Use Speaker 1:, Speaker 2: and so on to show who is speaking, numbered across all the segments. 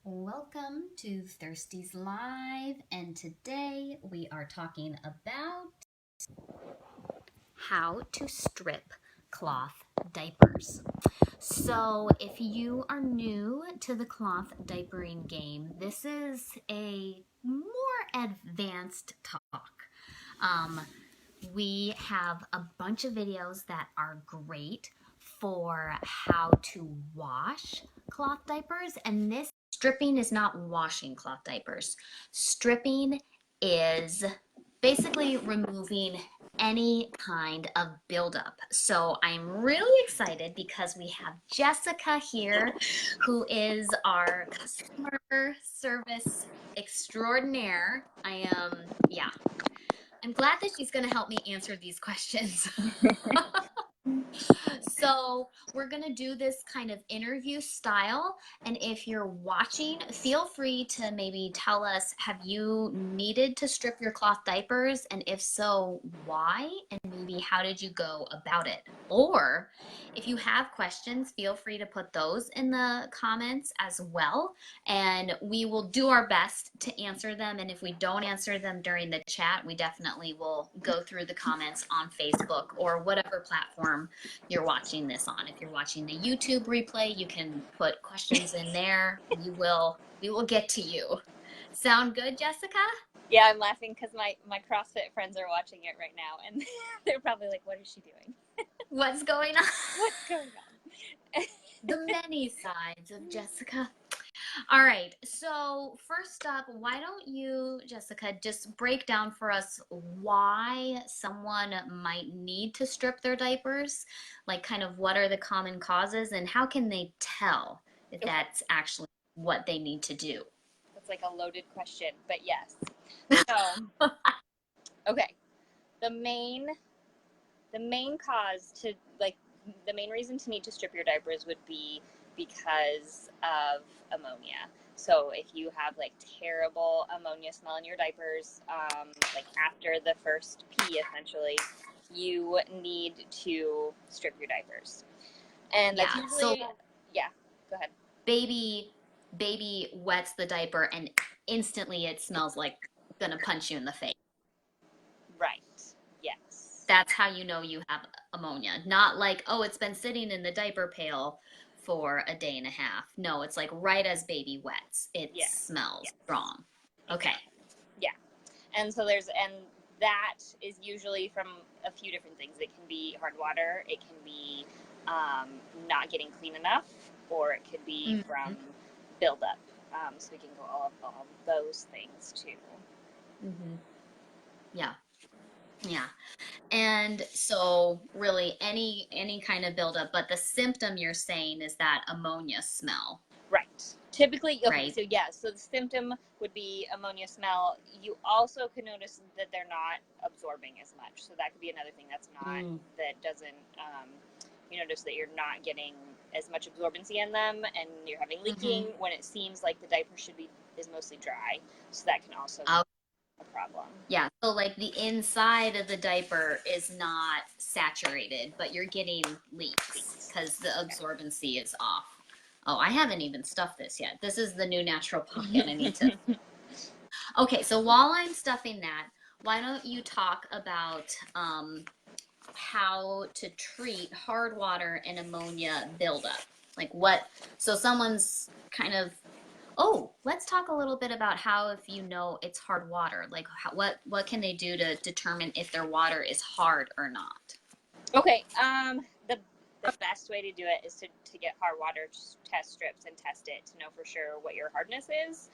Speaker 1: Welcome to Thirsties Live, and today we are talking about how to strip cloth diapers. So, if you are new to the cloth diapering game, this is a more advanced talk. We have a bunch of videos that are great for how to wash cloth diapers, and this stripping is not washing cloth diapers. Stripping is basically removing any kind of buildup. So I'm really excited because we have Jessica here, who is our customer service extraordinaire. I'm glad that she's going to help me answer these questions. So we're going to do this kind of interview style. And if you're watching, feel free to maybe tell us, have you needed to strip your cloth diapers? And if so, why? And maybe how did you go about it? Or if you have questions, feel free to put those in the comments as well. And we will do our best to answer them. And if we don't answer them during the chat, we definitely will go through the comments on Facebook or whatever platform you're watching this on. If you're watching the YouTube replay, you can put questions in there. We will get to you. Sound good, Jessica?
Speaker 2: Yeah, I'm laughing because my CrossFit friends are watching it right now, and they're probably like, what is she doing?
Speaker 1: What's going on?
Speaker 2: What's going on?
Speaker 1: The many sides of Jessica. All right, so first up, why don't you, Jessica, just break down for us why someone might need to strip their diapers, like kind of what are the common causes and how can they tell if that's actually what they need to do?
Speaker 2: That's like a loaded question, but yes. So, okay, the main cause to, like, the main reason to need to strip your diapers would be because of ammonia. So if you have like terrible ammonia smell in your diapers, like after the first pee, essentially, you need to strip your diapers. And that's usually, yeah, go ahead.
Speaker 1: Baby wets the diaper and instantly it smells like gonna punch you in the face.
Speaker 2: Right. Yes.
Speaker 1: That's how you know you have ammonia. Not like, oh, it's been sitting in the diaper pail for a day and a half. No, it's like right as baby wets, it smells strong. Okay.
Speaker 2: Yeah. And so and that is usually from a few different things. It can be hard water, it can be not getting clean enough, or it could be from buildup. So we can go all of those things too.
Speaker 1: Yeah. Yeah. And so really any kind of buildup, but the symptom you're saying is that ammonia smell.
Speaker 2: Right. Typically, okay,
Speaker 1: right.
Speaker 2: So yeah, so the symptom would be ammonia smell. You also could notice that they're not absorbing as much. So that could be another thing that's not, that doesn't, you notice that you're not getting as much absorbency in them and you're having leaking when it seems like the diaper is mostly dry. So that can also be a problem.
Speaker 1: Yeah, so like the inside of the diaper is not saturated, but you're getting leaks because the absorbency is off. Oh, I haven't even stuffed this yet. This is the new natural pocket. I need to. Okay, so while I'm stuffing that, why don't you talk about how to treat hard water and ammonia buildup? Like what? So someone's kind of. Oh, let's talk a little bit about how, if you know it's hard water, like what can they do to determine if their water is hard or not?
Speaker 2: Okay, the best way to do it is to get hard water test strips and test it to know for sure what your hardness is.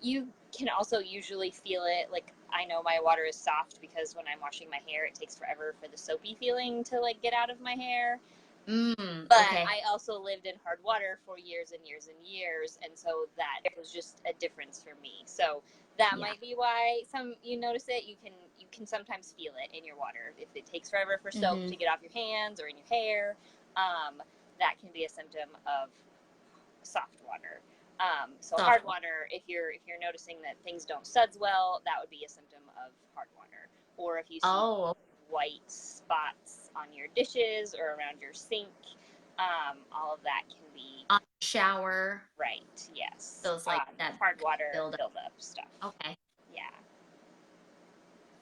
Speaker 2: You can also usually feel it. Like, I know my water is soft because when I'm washing my hair, it takes forever for the soapy feeling to like get out of my hair. But I also lived in hard water for years and years and years, and so that was just a difference for me. So that might be why you notice it. You can sometimes feel it in your water if it takes forever for soap to get off your hands or in your hair. That can be a symptom of soft water. So hard water, if you're noticing that things don't suds well, that would be a symptom of hard water. Or if you see white spots on your dishes or around your sink, All of that can be
Speaker 1: shower.
Speaker 2: right. Yes.
Speaker 1: Those like that
Speaker 2: hard water
Speaker 1: buildup.
Speaker 2: buildup stuff.
Speaker 1: Okay.
Speaker 2: Yeah.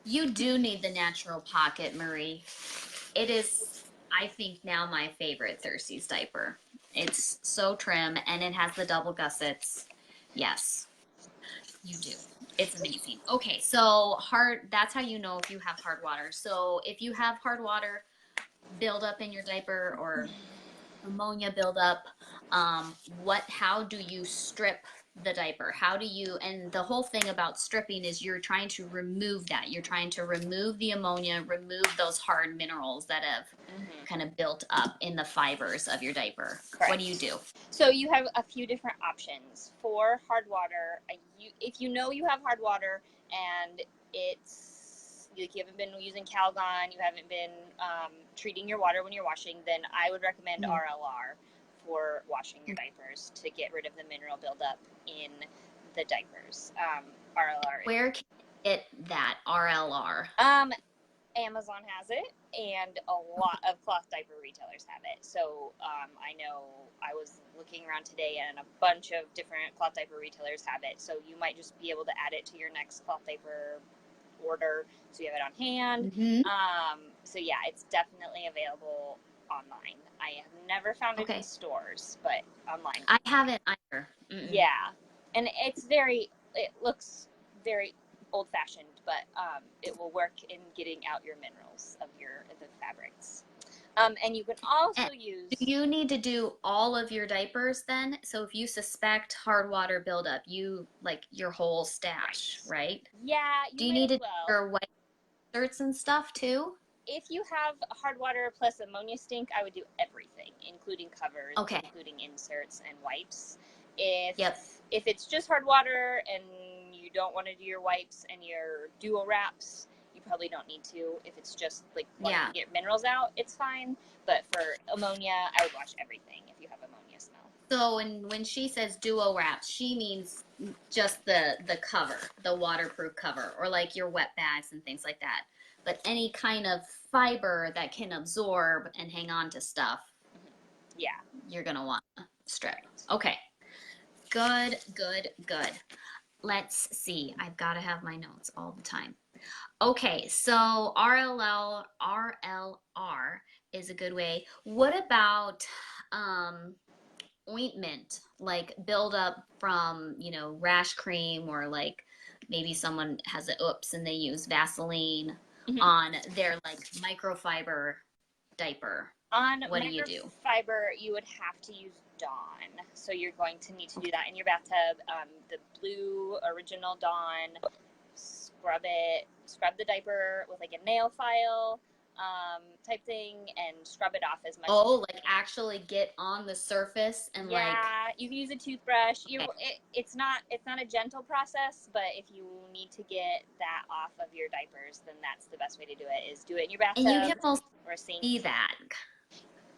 Speaker 1: You do need the natural pocket, Marie. It is, I think, now my favorite Thirsty's diaper. It's so trim and it has the double gussets. Yes, you do. It's amazing. Okay, so that's how you know if you have hard water. So if you have hard water buildup in your diaper or ammonia buildup, how do you strip the diaper? How do you, and the whole thing about stripping is you're trying to remove that. You're trying to remove the ammonia, remove those hard minerals that have kind of built up in the fibers of your diaper. Correct. What do you do?
Speaker 2: So you have a few different options for hard water. If you know you have hard water and it's like you haven't been using Calgon, you haven't been treating your water when you're washing, then I would recommend RLR for washing your diapers to get rid of the mineral buildup in the diapers. RLR.
Speaker 1: Where can you get that RLR?
Speaker 2: Amazon has it, and a lot of cloth diaper retailers have it. So I know I was looking around today, and a bunch of different cloth diaper retailers have it. So you might just be able to add it to your next cloth diaper order, so you have it on hand. So yeah, it's definitely available online. I have never found it in stores, but online.
Speaker 1: I haven't either.
Speaker 2: Yeah, and it looks very old-fashioned, but it will work in getting out your minerals of the fabrics. And you can also use...
Speaker 1: Do you need to do all of your diapers then? So if you suspect hard water buildup, like your whole stash, right?
Speaker 2: Yeah.
Speaker 1: Do you need to do your white shirts and stuff too?
Speaker 2: If you have hard water plus ammonia stink, I would do everything, including covers, including inserts and wipes. If it's just hard water and you don't want to do your wipes and your duo wraps, you probably don't need to. If it's just like wanting to get minerals out, it's fine. But for ammonia, I would wash everything if you have ammonia smell.
Speaker 1: So when she says duo wraps, she means just the cover, the waterproof cover, or like your wet bags and things like that. But any kind of fiber that can absorb and hang on to stuff, you're going to want to strip. Okay. Good. Let's see. I've got to have my notes all the time. Okay, so RLR is a good way. What about ointment, like buildup from, rash cream, or like maybe someone has an oops and they use Vaseline on their like microfiber diaper? What do you do?
Speaker 2: Microfiber, you would have to use Dawn. So you're going to need to do that in your bathtub. The blue original Dawn, scrub the diaper with like a nail file type thing, and scrub it off as much.
Speaker 1: Like actually get on the surface and like.
Speaker 2: Yeah, you can use a toothbrush. It's not a gentle process, but if you need to get that off of your diapers, then that's the best way to do it. Is do it in your bathtub.
Speaker 1: And you can also
Speaker 2: or a sink.
Speaker 1: See that.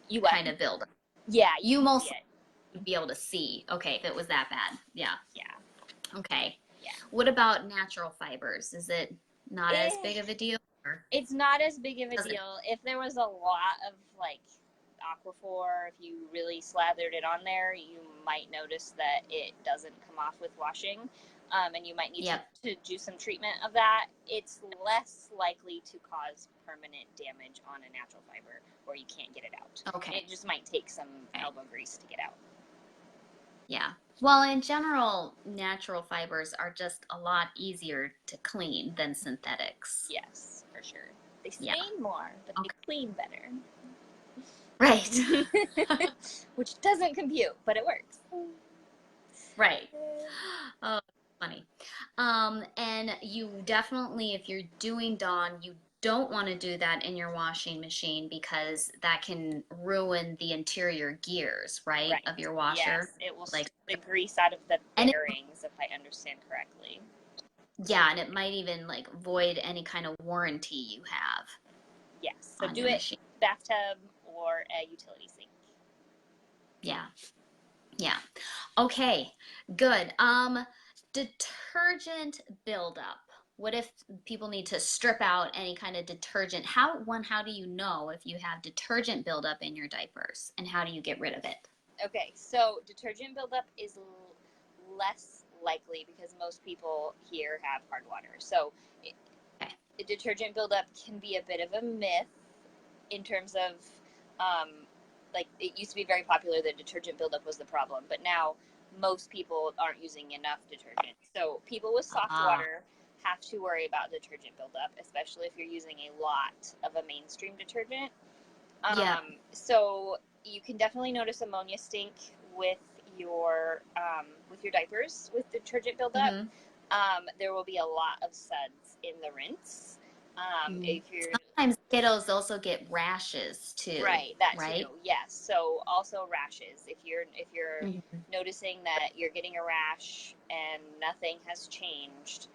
Speaker 2: You
Speaker 1: kind of build.
Speaker 2: Yeah,
Speaker 1: you mostly be able to see. Okay, if it was that bad. Yeah. Okay.
Speaker 2: Yeah.
Speaker 1: What about natural fibers? Is it not as big of a deal?
Speaker 2: It's not as big of a deal. If there was a lot of like Aquaphor, if you really slathered it on there, you might notice that it doesn't come off with washing. And you might need to do some treatment of that. It's less likely to cause permanent damage on a natural fiber where you can't get it out.
Speaker 1: Okay.
Speaker 2: It just might take some elbow grease to get out.
Speaker 1: Yeah. Well, in general, natural fibers are just a lot easier to clean than synthetics.
Speaker 2: Yes, for sure. They stain more, but they clean better.
Speaker 1: Right.
Speaker 2: Which doesn't compute, but it works.
Speaker 1: Right. Oh, funny. And you definitely, if you're doing Dawn, you don't want to do that in your washing machine because that can ruin the interior gears, right, of your washer.
Speaker 2: Yes, it will like the grease out of the bearings, if I understand correctly.
Speaker 1: Yeah, and it might even like void any kind of warranty you have.
Speaker 2: Yes, so do it bathtub or a utility sink.
Speaker 1: Yeah. Okay, good. Detergent buildup. what if people need to strip out any kind of detergent? How do you know if you have detergent buildup in your diapers, and how do you get rid of it?
Speaker 2: Okay, so detergent buildup is less likely because most people here have hard water. So
Speaker 1: Okay.
Speaker 2: the detergent buildup can be a bit of a myth in terms of, like, it used to be very popular that detergent buildup was the problem, but now most people aren't using enough detergent. So people with soft water have to worry about detergent buildup, especially if you're using a lot of a mainstream detergent.
Speaker 1: Yeah.
Speaker 2: So you can definitely notice ammonia stink with your diapers with detergent buildup. There will be a lot of suds in the rinse. If you're
Speaker 1: Sometimes kiddos also get rashes too.
Speaker 2: right, that
Speaker 1: right?
Speaker 2: too, yes. So also rashes. If you're noticing that you're getting a rash and nothing has changed,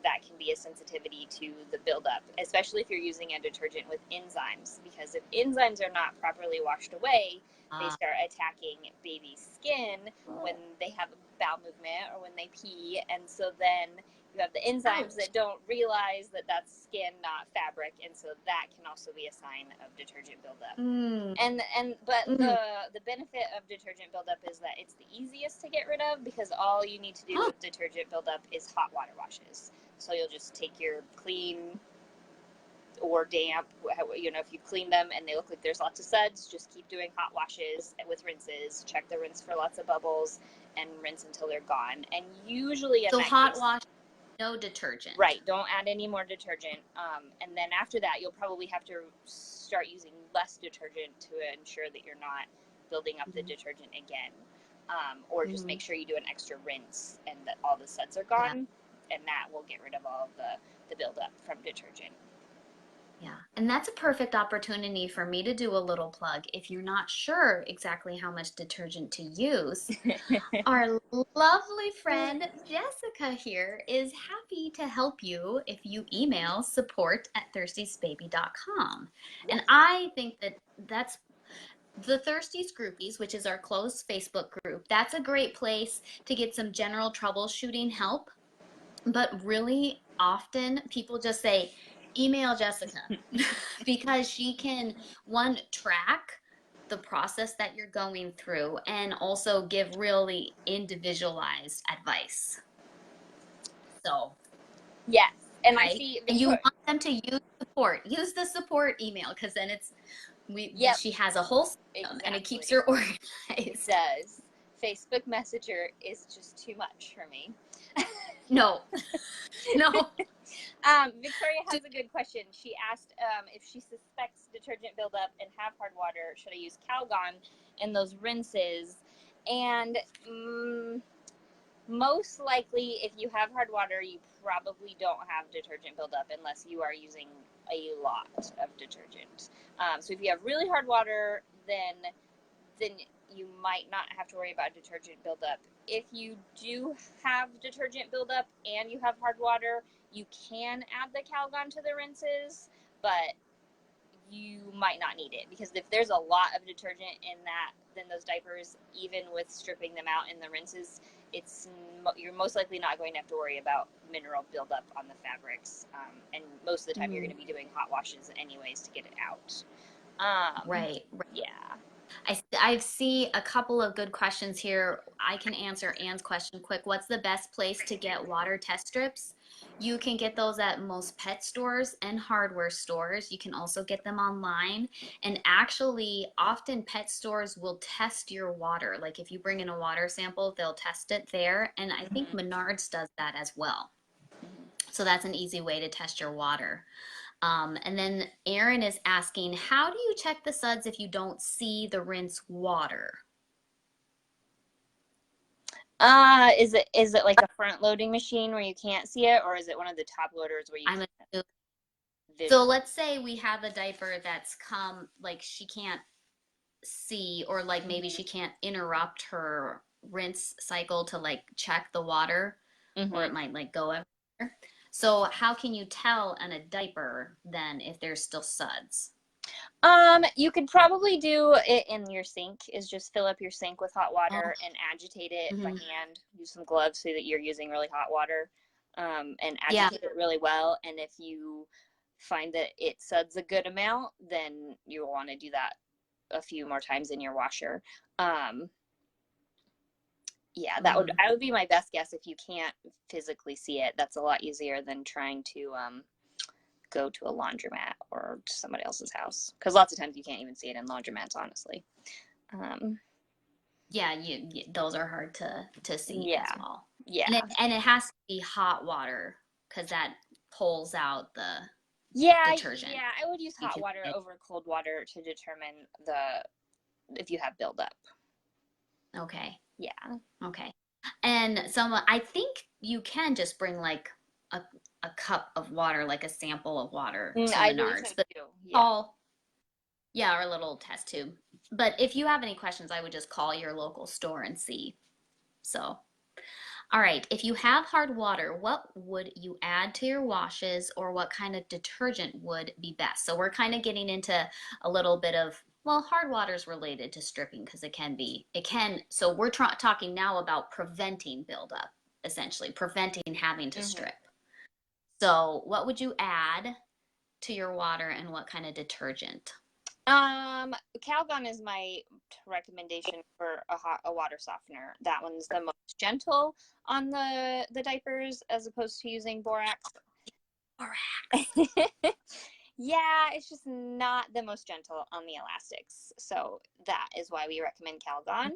Speaker 2: that can be a sensitivity to the buildup, especially if you're using a detergent with enzymes. Because if enzymes are not properly washed away, they start attacking baby's skin when they have a bowel movement or when they pee, and so then you have the enzymes that don't realize that that's skin, not fabric, and so that can also be a sign of detergent buildup. But the benefit of detergent buildup is that it's the easiest to get rid of because all you need to do with detergent buildup is hot water washes. So you'll just take your clean or damp, you know, if you clean them and they look like there's lots of suds, just keep doing hot washes with rinses. Check the rinse for lots of bubbles and rinse until they're gone. And usually
Speaker 1: so hot wash, no detergent.
Speaker 2: Right. Don't add any more detergent. And then after that, you'll probably have to start using less detergent to ensure that you're not building up the detergent again. Or just make sure you do an extra rinse and that all the suds are gone, and that will get rid of all of the buildup from detergent.
Speaker 1: Yeah, and that's a perfect opportunity for me to do a little plug. If you're not sure exactly how much detergent to use, our lovely friend Jessica here is happy to help you if you email support@thirstiestbaby.com. And I think that that's the Thirsties Groupies, which is our closed Facebook group. That's a great place to get some general troubleshooting help. But really often people just say, email Jessica because she can, one, track the process that you're going through and also give really individualized advice. So,
Speaker 2: yes. And
Speaker 1: right?
Speaker 2: I see
Speaker 1: and you want them to use the support email because then she has a whole system and it keeps her organized.
Speaker 2: It does. Facebook Messenger is just too much for me.
Speaker 1: No.
Speaker 2: Victoria has a good question. She asked if she suspects detergent buildup and have hard water, should I use Calgon in those rinses? And most likely, if you have hard water, you probably don't have detergent buildup unless you are using a lot of detergent. So if you have really hard water, then you might not have to worry about detergent buildup. If you do have detergent buildup and you have hard water, you can add the Calgon to the rinses, but you might not need it because if there's a lot of detergent in those diapers, even with stripping them out in the rinses, you're most likely not going to have to worry about mineral buildup on the fabrics, and most of the time you're going to be doing hot washes anyways to get it out.
Speaker 1: Right.
Speaker 2: Yeah.
Speaker 1: I see a couple of good questions here. I can answer Anne's question quick. What's the best place to get water test strips? You can get those at most pet stores and hardware stores. You can also get them online. And actually, often pet stores will test your water. Like if you bring in a water sample, they'll test it there. And I think Menards does that as well. So that's an easy way to test your water. And then Erin is asking, how do you check the suds if you don't see the rinse water?
Speaker 2: Is it like a front loading machine where you can't see it, or is it one of the top loaders where you
Speaker 1: So let's say we have a diaper that's come, like she can't see, or like maybe she can't interrupt her rinse cycle to like check the water, or it might like go everywhere. So how can you tell in a diaper then if there's still suds?
Speaker 2: You could probably do it in your sink, is just fill up your sink with hot water and agitate it by hand. Use some gloves so that you're using really hot water. and
Speaker 1: Yeah.
Speaker 2: agitate it really well. And if you find that it suds a good amount, then you'll want to do that a few more times in your washer. Yeah, that would be my best guess. If you can't physically see it, that's a lot easier than trying to go to a laundromat or to somebody else's house, because lots of times you can't even see it in laundromats, honestly.
Speaker 1: Yeah, those are hard to see
Speaker 2: Yeah,
Speaker 1: as well.
Speaker 2: yeah,
Speaker 1: And it has to be hot water because that pulls out the
Speaker 2: yeah,
Speaker 1: detergent.
Speaker 2: yeah. I would use hot water over cold water to determine if you have buildup.
Speaker 1: Okay.
Speaker 2: Yeah.
Speaker 1: Okay. And I think you can just bring like a cup of water, like a sample of water to
Speaker 2: I believe so
Speaker 1: Menards, but
Speaker 2: too. Yeah.
Speaker 1: yeah, or a little test tube. But if you have any questions, I would just call your local store and see. So, all right, if you have hard water, what would you add to your washes, or what kind of detergent would be best? So we're kind of getting into a little bit of, well, hard water is related to stripping because so we're talking now about preventing buildup, essentially, preventing having to strip. So what would you add to your water and what kind of detergent?
Speaker 2: Calgon is my recommendation for a water softener. That one's the most gentle on the diapers as opposed to using borax. Yeah, it's just not the most gentle on the elastics. So that is why we recommend Calgon.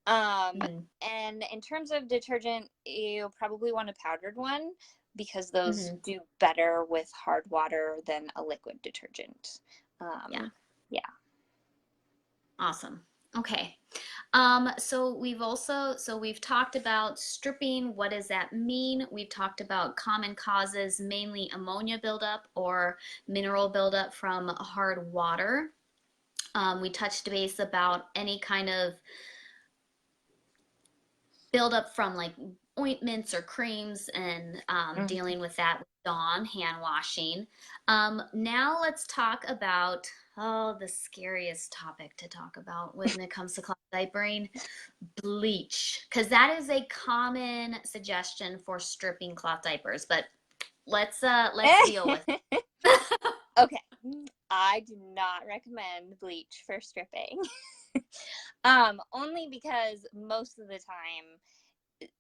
Speaker 2: And in terms of detergent, you'll probably want a powdered one because those do better with hard water than a liquid detergent. Yeah.
Speaker 1: Awesome. Okay. So we've talked about stripping. What does that mean? We've talked about common causes, mainly ammonia buildup or mineral buildup from hard water. We touched base about any kind of buildup from like ointments or creams and dealing with that with Dawn, hand washing. Now let's talk about the scariest topic to talk about when it comes to cloth diapering, bleach, because that is a common suggestion for stripping cloth diapers. But let's deal with it.
Speaker 2: Okay, I do not recommend bleach for stripping. Only because most of the time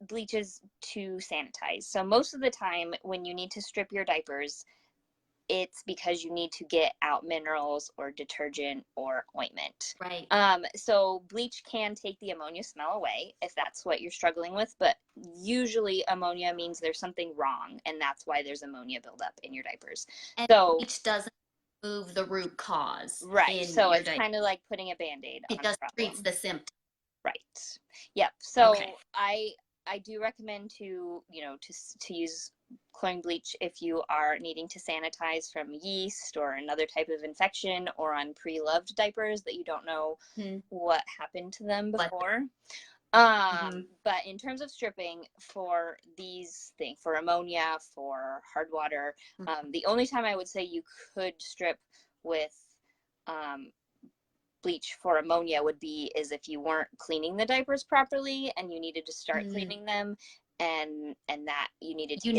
Speaker 2: bleach is to sanitize. So most of the time when you need to strip your diapers, it's because you need to get out minerals or detergent or ointment.
Speaker 1: Right.
Speaker 2: So bleach can take the ammonia smell away if that's what you're struggling with, but usually ammonia means there's something wrong, and that's why there's ammonia buildup in your diapers.
Speaker 1: And
Speaker 2: so
Speaker 1: bleach doesn't move the root cause.
Speaker 2: Right. So it's kind of like putting a Band-Aid on
Speaker 1: it just
Speaker 2: the problem.
Speaker 1: treats the symptom.
Speaker 2: Right. Yep. So I do recommend to use chlorine bleach if you are needing to sanitize from yeast or another type of infection, or on pre-loved diapers that you don't know what happened to them before. But in terms of stripping for these things, for ammonia, for hard water, the only time I would say you could strip with bleach for ammonia would be if you weren't cleaning the diapers properly and you needed to start cleaning them, and that you needed to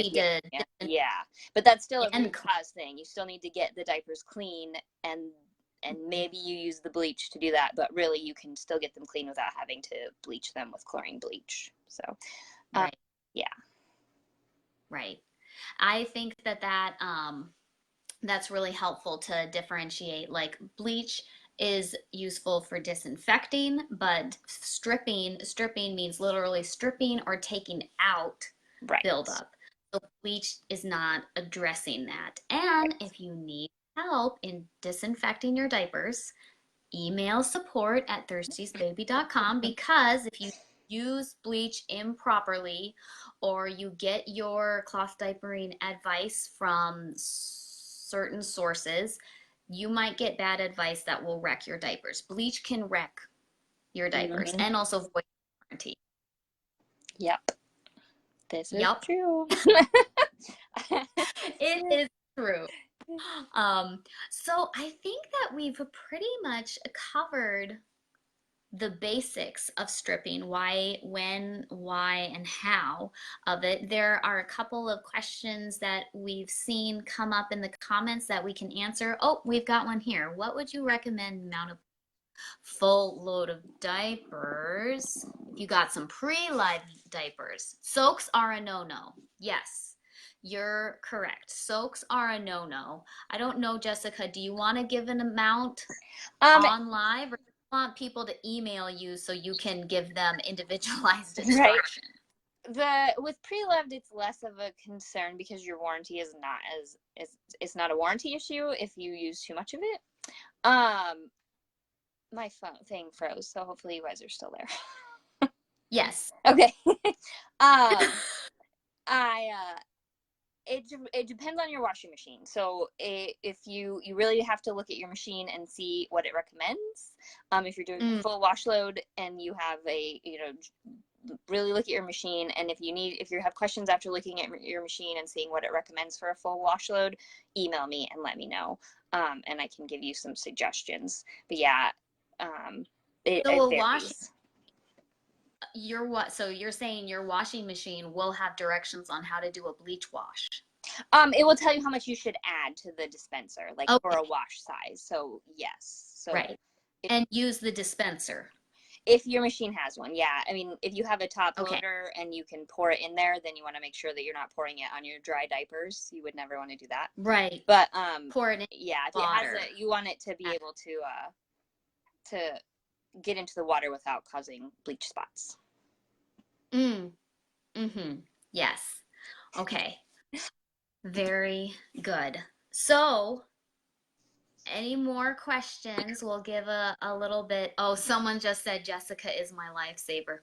Speaker 2: but that's still a root cause thing. You still need to get the diapers clean, and maybe you use the bleach to do that, but really you can still get them clean without having to bleach them with chlorine bleach. So
Speaker 1: right. I think that's really helpful to differentiate. Like bleach is useful for disinfecting, but stripping means literally stripping or taking out buildup. So bleach is not addressing that. And if you need help in disinfecting your diapers, email support@thirstiestbaby.com, because if you use bleach improperly, or you get your cloth diapering advice from certain sources, you might get bad advice that will wreck your diapers. Bleach can wreck your diapers and also void warranty.
Speaker 2: Yep. This is true.
Speaker 1: It is true. So I think that we've pretty much covered the basics of stripping, why, when, why, and how of it. There are a couple of questions that we've seen come up in the comments that we can answer. Oh, we've got one here. What would you recommend amount of full load of diapers? If you got some pre-live diapers. Soaks are a no-no. Yes, you're correct. Soaks are a no-no. I don't know, Jessica, do you want to give an amount
Speaker 2: Um,
Speaker 1: on live, or do you want people to email you so you can give them individualized
Speaker 2: right.
Speaker 1: instruction?
Speaker 2: With pre-loved, it's less of a concern because your warranty is not as it's not a warranty issue if you use too much of it. My phone thing froze, so hopefully you guys are still there.
Speaker 1: Yes.
Speaker 2: Okay. I it depends on your washing machine. So if you really have to look at your machine and see what it recommends. If you're doing full wash load and you have really look at your machine, and if you have questions after looking at your machine and seeing what it recommends for a full wash load, email me and let me know, and I can give you some suggestions. But yeah, it varies.
Speaker 1: So you're saying your washing machine will have directions on how to do a bleach wash?
Speaker 2: It will tell you how much you should add to the dispenser, like
Speaker 1: okay.
Speaker 2: for a wash size. So yes. So
Speaker 1: right. And use the dispenser.
Speaker 2: If your machine has one, yeah. I mean, if you have a top
Speaker 1: okay.
Speaker 2: loader and you can pour it in there, then you want to make sure that you're not pouring it on your dry diapers. You would never want to do that.
Speaker 1: Right.
Speaker 2: But
Speaker 1: pour it in
Speaker 2: yeah, if
Speaker 1: water.
Speaker 2: it has you want it to be able to get into the water without causing bleach spots.
Speaker 1: Yes. Okay. Very good. So, any more questions? We'll give a little bit. Oh, someone just said Jessica is my lifesaver.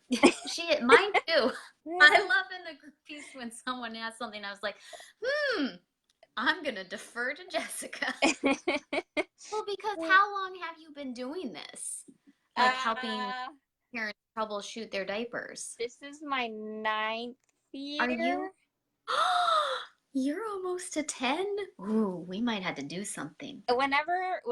Speaker 1: Mine too. I love in the group piece when someone asks something, I was like, I'm going to defer to Jessica. Well, because how long have you been doing this? Like helping parents troubleshoot their diapers?
Speaker 2: This is my 9th year.
Speaker 1: Are you? You're almost to 10? Ooh, we might have to do something.
Speaker 2: Whenever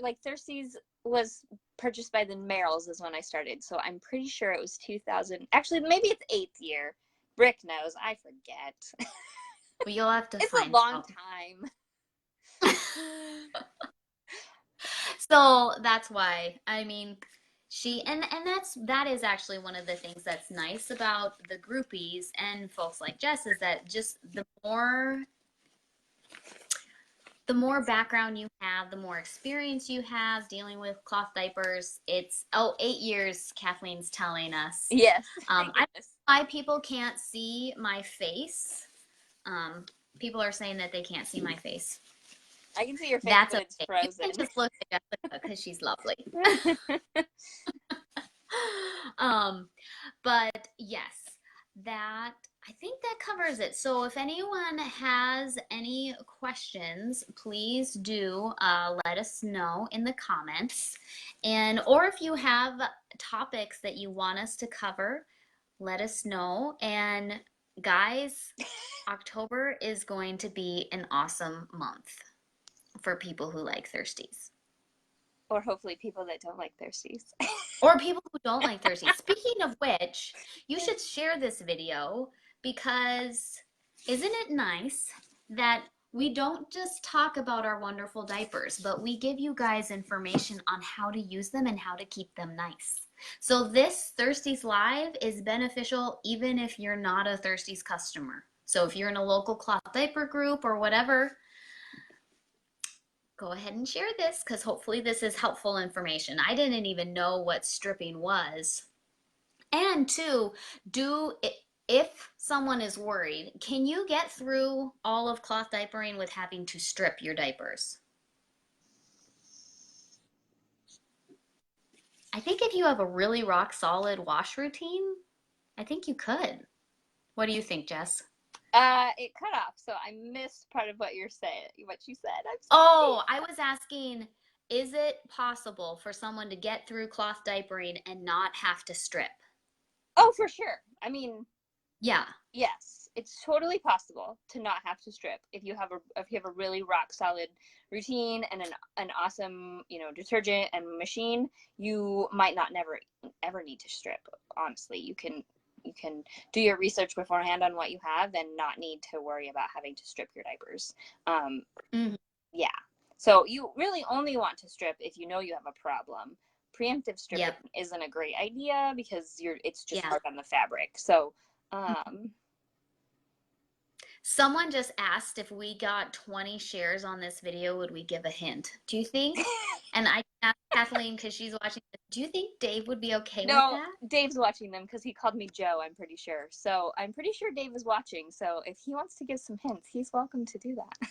Speaker 2: like Thirsties was purchased by the Merrills is when I started. So I'm pretty sure it was 2000. Actually, maybe it's 8th year. Brick knows. I forget.
Speaker 1: Well, you'll have to
Speaker 2: it's
Speaker 1: find
Speaker 2: a long
Speaker 1: out.
Speaker 2: time.
Speaker 1: So that's why, I mean, that is actually one of the things that's nice about the groupies and folks like Jess is that just the more background you have, the more experience you have dealing with cloth diapers. It's 8 years, Kathleen's telling us.
Speaker 2: Yes.
Speaker 1: I don't know why people can't see my face. People are saying that they can't see my face.
Speaker 2: I can see your face,
Speaker 1: That's
Speaker 2: but it's frozen.
Speaker 1: You can just look at Jessica because she's lovely. But yes, I think that covers it. So if anyone has any questions, please do let us know in the comments. Or if you have topics that you want us to cover, let us know. And guys, October is going to be an awesome month for people who like thirsties.
Speaker 2: Or hopefully people that don't like thirsties.
Speaker 1: Or people who don't like thirsties. Speaking of which, you should share this video because isn't it nice that we don't just talk about our wonderful diapers, but we give you guys information on how to use them and how to keep them nice. So this Thirsties Live is beneficial even if you're not a Thirsties customer. So if you're in a local cloth diaper group or whatever, go ahead and share this because hopefully this is helpful information. I didn't even know what stripping was. And two, if someone is worried, can you get through all of cloth diapering with having to strip your diapers? I think if you have a really rock solid wash routine, I think you could. What do you think, Jess?
Speaker 2: It cut off, so I missed part of what you said.
Speaker 1: I was asking, is it possible for someone to get through cloth diapering and not have to strip?
Speaker 2: Oh, for sure. I mean,
Speaker 1: yeah.
Speaker 2: Yes, it's totally possible to not have to strip if you have a really rock solid routine and an awesome, detergent and machine. You might not never ever need to strip. Honestly, you can do your research beforehand on what you have and not need to worry about having to strip your diapers.
Speaker 1: Mhm.
Speaker 2: Yeah. So you really only want to strip if you know you have a problem. Preemptive stripping
Speaker 1: Yep.
Speaker 2: isn't a great idea because it's just
Speaker 1: Yeah.
Speaker 2: hard on the fabric. So, um,
Speaker 1: Someone just asked if we got 20 shares on this video, would we give a hint? Do you think? And I asked Kathleen because she's watching this, do you think Dave would be okay with
Speaker 2: no,
Speaker 1: that?
Speaker 2: Dave's watching them because he called me Joe, I'm pretty sure. So I'm pretty sure Dave is watching. So if he wants to give some hints, he's welcome to do that.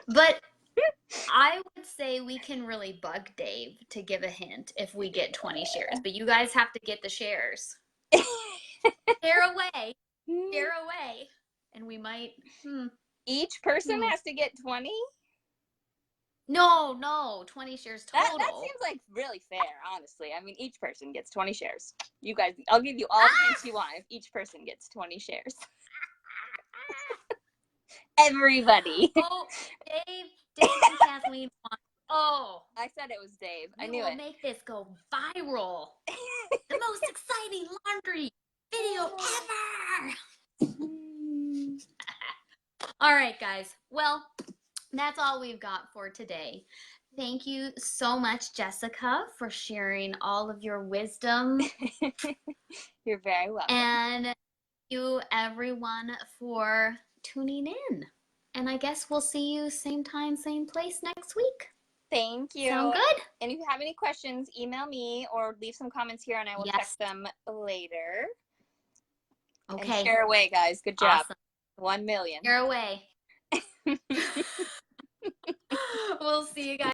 Speaker 1: But I would say we can really bug Dave to give a hint if we get 20 shares, but you guys have to get the shares. Share away. Share away. And we might,
Speaker 2: Each person has to get 20?
Speaker 1: No, 20 shares total.
Speaker 2: That seems like really fair, honestly. I mean, each person gets 20 shares. You guys, I'll give you all the hints you want if each person gets 20 shares. Everybody.
Speaker 1: Oh, Dave and Kathleen want. Oh,
Speaker 2: I said it was Dave. I
Speaker 1: we
Speaker 2: knew
Speaker 1: will
Speaker 2: it.
Speaker 1: make this go viral. The most exciting laundry video ever. All right, guys. Well, that's all we've got for today. Thank you so much, Jessica, for sharing all of your wisdom.
Speaker 2: You're very welcome.
Speaker 1: And thank you, everyone, for tuning in. And I guess we'll see you same time, same place next week.
Speaker 2: Thank you.
Speaker 1: Sound good?
Speaker 2: And if you have any questions, email me or leave some comments here and I will check them later.
Speaker 1: Okay.
Speaker 2: And share away, guys. Good job.
Speaker 1: Awesome.
Speaker 2: 1 million.
Speaker 1: Share away. We'll see you guys.